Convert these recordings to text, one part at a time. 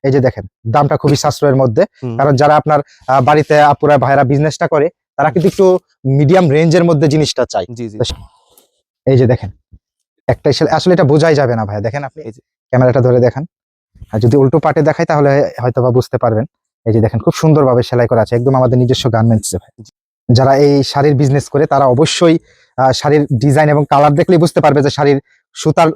এই যে দেখেন দামটা খুবই সাশ্রয়ের মধ্যে, কারণ যারা আপনার বাড়িতে আপুরা ভাইরা বিজনেসটা করে তারা কিন্তু একটু মিডিয়াম রেঞ্জের মধ্যে জিনিসটা চাই। এই যে দেখেন একটা আসলে এটা বোঝাই যাবে না ভাইয়া, দেখেন আপনি ক্যামেরাটা ধরে দেখেন, আর যদি উল্টো পাটে দেখাই তাহলে হয়তো বা বুঝতে পারবেন। এই যে দেখেন খুব সুন্দরভাবে সেলাই করা আছে, একদম আমাদের নিজস্ব গার্মেন্টস। যারা এই শাড়ির বিজনেস করে তারা অবশ্যই শাড়ির ডিজাইন এবং কালার দেখলেই বুঝতে পারবে যে শাড়ির সুতার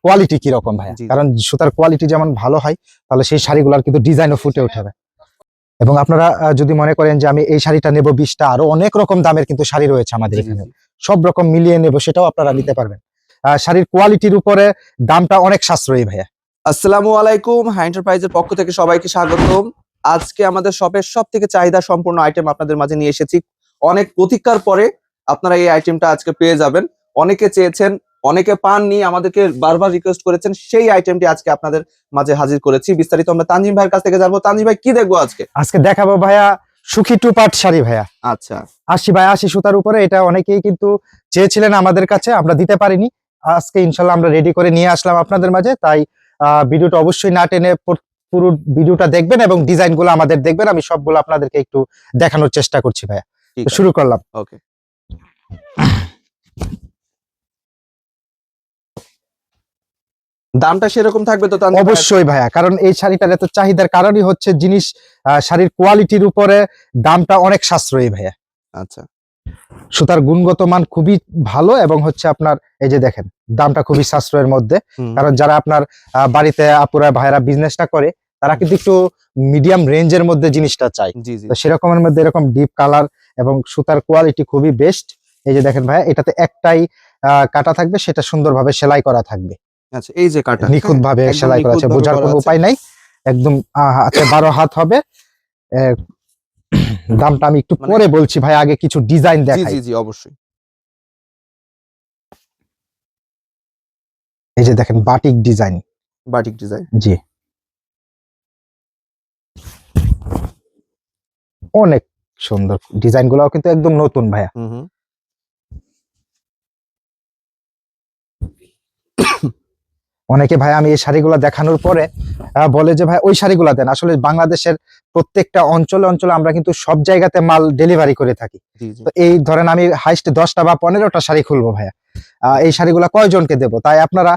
কোয়ালিটি কিরকম ভাইয়া, কারণ সুতার কোয়ালিটি যেমন ভালো হয় তাহলে সেই শাড়িগুলোর কিন্তু ডিজাইনও ফুটে উঠবে। এবং আপনারা যদি মনে করেন যে আমি এই শাড়িটা নেব 20টা, আরো অনেক রকম দামের কিন্তু শাড়ি রয়েছে আমাদের এখানে, সব রকম মিলিয়ে নেব, সেটাও আপনারা নিতে পারবেন। শাড়ির কোয়ালিটির উপরে দামটা অনেক সাশ্রয়ী ভাইয়া। আসসালামু আলাইকুম, হাই এন্টারপ্রাইজের পক্ষ থেকে সবাইকে স্বাগতম। আজকে আমাদের শপের সবথেকে চাহিদা সম্পূর্ণ আইটেম আপনাদের মাঝে নিয়ে এসেছি। অনেক প্রতীক্ষার পরে আপনারা এই আইটেমটা আজকে পেয়ে যাবেন। অনেকে চেয়েছেন, অনেকে পাননি, আমাদেরকে বারবার রিকোয়েস্ট করেছেন, সেই আইটেমটি আজকে আপনাদের মাঝে হাজির করেছি। বিস্তারিত আমরা তানজিম ভাইয়ের কাছ থেকে জানবো। তানজিম ভাই, কি দেখবো আজকে? আজকে দেখাবো ভাইয়া সুখী টু পার্ট শাড়ি ভাইয়া। আচ্ছা, 80 বাই 80 সুতার উপরে, এটা অনেকেই কিন্তু চেয়েছিলেন আমাদের কাছে, আমরা দিতে পারিনি। আজকে ইনশাল্লাহ আমরা রেডি করে নিয়ে আসলাম আপনাদের মাঝে। তাই ভিডিওটা অবশ্যই না টেনে পুরো ভিডিওটা দেখবেন এবং ডিজাইন গুলো আমাদের দেখবেন। আমি সবগুলো আপনাদেরকে একটু দেখানোর চেষ্টা করছি ভাইয়া। শুরু করলাম। ওকে। দামটা সেরকম থাকবে তো? অবশ্যই ভাইয়া, কারণ এই শাড়িটার এত চাহিদার কারণই হচ্ছে জিনিস শাড়ির কোয়ালিটির উপরে দামটা অনেক সাশ্রয়ী ভাইয়া। আচ্ছা, সুতার গুণগত মান খুবই ভালো এবং হচ্ছে আপনার এই যে দেখেন দামটা খুবই সাশ্রয়ের মধ্যে, কারণ যারা আপনার বাড়িতে আপুরা ভাইরা বিজনেসটা করে তারা কিন্তু একটু মিডিয়াম রেঞ্জের মধ্যে জিনিসটা চায়। তো সেরকমের মধ্যে এরকম ডিপ কালার এবং সুতার কোয়ালিটি খুবই বেস্ট। এই যে দেখেন ভাইয়া, এটাতে একটাই কাটা থাকবে, সেটা সুন্দরভাবে সেলাই করা থাকবে। আচ্ছা, এই যে কাটা নিখুঁত ভাবে সেলাই করা আছে, বোঝার কোনো উপায় নাই, একদম হাতে 12 হাত হবে। দামটা আমি একটু পরে বলছি ভাই, আগে কিছু ডিজাইন দেখাই। জি অবশ্যই। এই যে দেখেন বাটিক ডিজাইন। জি, অনেক সুন্দর ডিজাইন গুলাও কিন্তু একদম নতুন ভাইয়া। অনেকে ভাই আমি এই শাড়িগুলো দেখানোর পরে বলে যে ভাই ওই শাড়িগুলা দেন। আসলে বাংলাদেশের প্রত্যেকটা অঞ্চলে অঞ্চলে আমরা কিন্তু সব জায়গাতে মাল ডেলিভারি করে থাকি। তো এই ধরেন আমি হাইস্ট 10টা বা 15টা শাড়ি খুলবো ভাইয়া, এই শাড়িগুলা কয়জনকে দেবো? তাই আপনারা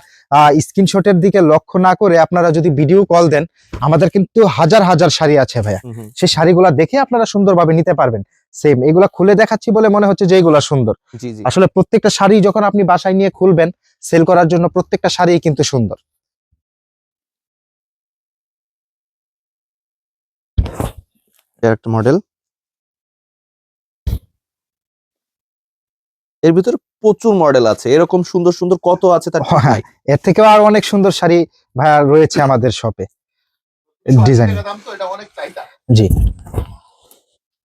স্ক্রিনশটের দিকে লক্ষ্য না করে আপনারা যদি ভিডিও কল দেন, আমাদের কিন্তু হাজার হাজার শাড়ি আছে ভাইয়া, সেই শাড়িগুলা দেখে আপনারা সুন্দরভাবে নিতে পারবেন। সেম এগুলা খুলে দেখাচ্ছি বলে মনে হচ্ছে যে এগুলা সুন্দর, আসলে প্রত্যেকটা শাড়ি যখন আপনি বাসায় নিয়ে খুলবেন সেল করার জন্য, প্রত্যেকটা শাড়ি কিন্তু সুন্দর। একটা মডেল, এর ভিতরে প্রচুর মডেল আছে, এরকম সুন্দর সুন্দর কত আছে তার ঠিক নাই। এর থেকেও আর অনেক সুন্দর শাড়ি ভাইয়া রয়েছে আমাদের শপে ডিজাইন। জি,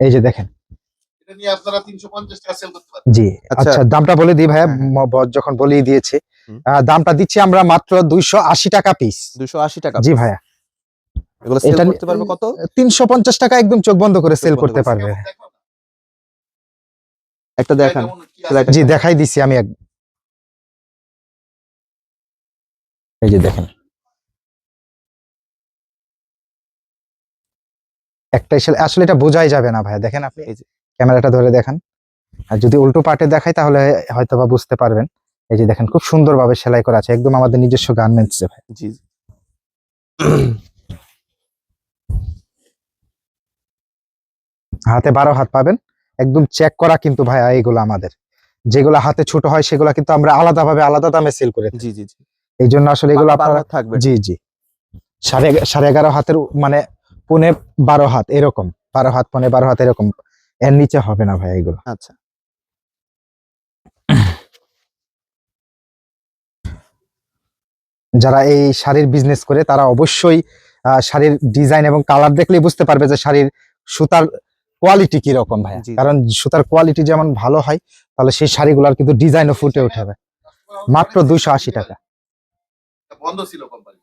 এই যে দেখেন, জি আচ্ছা দামটা বলে দিই ভাইয়া, যখন বলেই দিয়েছে দামটা দিচ্ছি আমরা মাত্র 280 টাকা পিস। 280 টাকা? জি ভাইয়া। এগুলো সেল করতে পারবে কত? 350 টাকা একদম চোখ বন্ধ করে সেল করতে পারবে। একটা দেখান। জি দেখাই দিছি আমি এই যে দেখেন একটা, আসলে এটা বোঝাই যাবে না ভাইয়া, দেখেন আপনি ক্যামেরাটা ধরে দেখেন, আর যদি উল্টো পাটে দেখাই তাহলে হয়তো বা বুঝতে পারবেন। এই যে দেখেন খুব সুন্দরভাবে সেলাই করা আছে, একদম আমাদের নিজস্ব গার্মেন্টস ভাই। জি হাতে 12 হাত পাবেন, একদম চেক করা কিন্তু ভাইয়া। এইগুলো আমাদের যেগুলো হাতে ছোট হয় সেগুলো কিন্তু আমরা আলাদাভাবে আলাদা দামে সেল করে থাকি। জি এই জন্য আসলে এগুলো আপনারা থাকবে। জি 11.5 হাতের মানে 12.25 হাত এরকম, 12 হাত 12.25 হাত এরকম, এর নিচে হবে না ভাই এগুলো। আচ্ছা, যারা এই শাড়ির বিজনেস করে তারা অবশ্যই শাড়ির ডিজাইন এবং কালার দেখলেই বুঝতে পারবে যে শাড়ির সুতার কোয়ালিটি কিরকম ভাইয়া, কারণ সুতার কোয়ালিটি যেমন ভালো হয় তাহলে সেই শাড়িগুলোর কিন্তু ডিজাইনও ফুটে উঠবে। মাত্র 280 টাকা। বন্ধ ছিল কোম্পানি।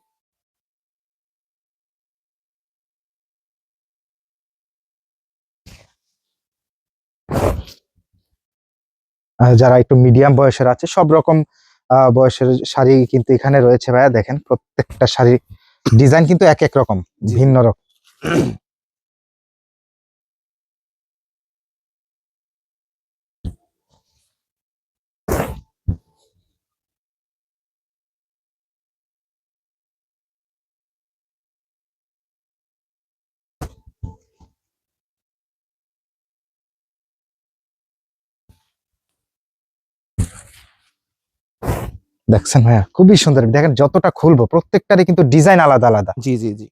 যারা একটু মিডিয়াম বয়সের আছে, সব রকম বয়সের শাড়ি কিন্তু এখানে রয়েছে ভাইয়া। দেখেন প্রত্যেকটা শাড়ি ডিজাইন কিন্তু এক এক রকম, জি। ভিন্ন রকম। দেখছেন ভাইয়া, খুবই সুন্দর। দেখেন যতটা খুলবো প্রত্যেকটারই কিন্তু ডিজাইন আলাদা আলাদা। জি জি জি,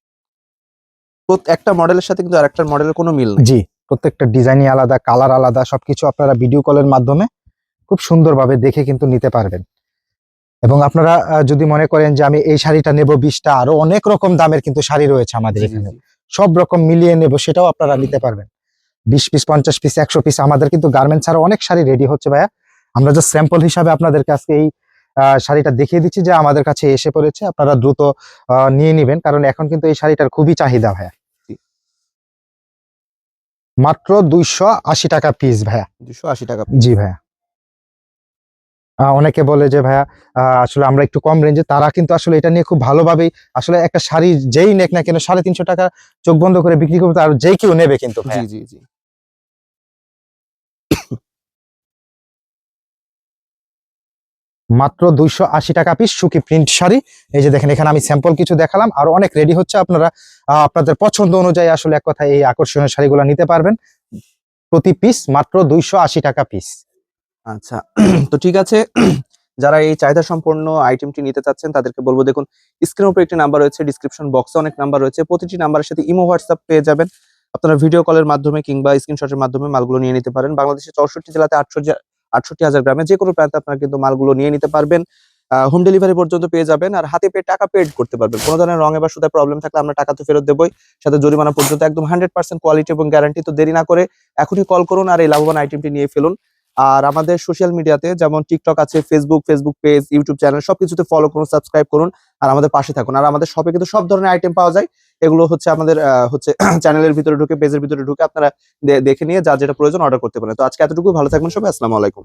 একটা মডেলের সাথে কিন্তু আরেকটা মডেলের কোনো মিল নেই। জি, প্রত্যেকটা ডিজাইনই আলাদা, কালার আলাদা, সবকিছু আপনারা ভিডিও কলের মাধ্যমে খুব সুন্দরভাবে দেখে কিন্তু নিতে পারবেন। এবং আপনারা যদি মনে করেন যে আমি এই শাড়িটা নেব 20টা, আরো অনেক রকম দামের কিন্তু শাড়ি রয়েছে আমাদের জি জি এখানে, জি। সব রকম মিলিয়ে নেব, সেটাও আপনারা নিতে পারবেন। 20 পিস, 50 পিস, 100 পিস, আমাদের কিন্তু গার্মেন্টস ছাড়া অনেক শাড়ি রেডি হচ্ছে ভাইয়া। আমরা যে স্যাম্পল হিসাবে আপনাদের কাছে এই শাড়িটা দেখিয়ে দিচ্ছি যে আমাদের কাছে এসে পড়েছে, আপনারা দ্রুত নিয়ে নেবেন, কারণ এখন কিন্তু এই শাড়িটার খুবই চাহিদা ভাইয়া। জি। মাত্র 280 টাকা পিস ভাইয়া। 280 টাকা। জি ভাইয়া। অনেকে বলে যে ভাইয়া আসলে আমরা একটু কম রেঞ্জে, তারা কিন্তু আসলে এটা নিয়ে খুব ভালোভাবেই, আসলে একটা শাড়ি যেই নেক না কেন 350 টাকা চোখ বন্ধ করে বিক্রি করবে, আর যেই কেউ নেবে কিন্তু জি ভাইয়া। জি জি। মাত্র 280 টাকা পিস সুকি প্রিন্ট শাড়ি। এই যে দেখেন, এখানে আমি স্যাম্পল কিছু দেখালাম, আর অনেক রেডি হচ্ছে। আপনারা আপনাদের পছন্দ অনুযায়ী আসলে এক কথায় এই আকর্ষণীয় শাড়িগুলো নিতে পারবেন। প্রতি পিস মাত্র 280 টাকা পিস। আচ্ছা, তো ঠিক আছে। যারা এই চাহিদা সম্পন্ন আইটেমটি নিতে চাচ্ছেন তাদেরকে বলবো, দেখুন স্ক্রিনের উপরে একটি নাম্বার রয়েছে, ডিসক্রিপশন বক্সে অনেক নাম্বার রয়েছে, প্রতিটি নাম্বারের সাথে ইমো হোয়াটসঅ্যাপ পেয়ে যাবেন। আপনারা ভিডিও কলের মাধ্যমে কিংবা স্ক্রিনশটের মাধ্যমে মালগুলো নিয়ে নিতে পারেন। বাংলাদেশের 64 জেলাতে 68,000 গ্রামে যে কোনো প্রান্তে আপনারা কিন্তু মালগুলো নিয়ে নিতে পারবেন। হোম ডেলিভারি পর্যন্ত পেয়ে যাবেন, আর হাতে পেয়ে টাকা পেড করতে পারবেন। কোনো ধরনের রঙে বা সুতায় প্রবলেম থাকলে আমরা টাকা তো ফেরত দেবই, সাথে জরিমানা পর্যন্ত, একদম 100% কোয়ালিটি এবং গ্যারান্টি। তো দেরি না করে এখনই কল করুন আর এই লাভবান আইটেমটি নিয়ে ফেলুন। আর আমাদের সোশ্যাল মিডিয়াতে যেমন টিকটক আছে, ফেসবুক পেজ, ইউটিউব চ্যানেল, সবকিছুতে ফলো করুন, সাবস্ক্রাইব করুন, আর আমাদের পাশে থাকুন। আর আমাদের শপে কিন্তু সব ধরনের আইটেম পাওয়া যায়। এগুলো হচ্ছে আমাদের হচ্ছে চ্যানেলের ভিতরে ঢুকে, পেজের ভিতরে ঢুকে আপনারা দেখে নিয়ে যা যেটা প্রয়োজন অর্ডার করতে পারেন। তো আজকে এতটুকু, ভালো থাকবেন সবাই, আসসালামু আলাইকুম।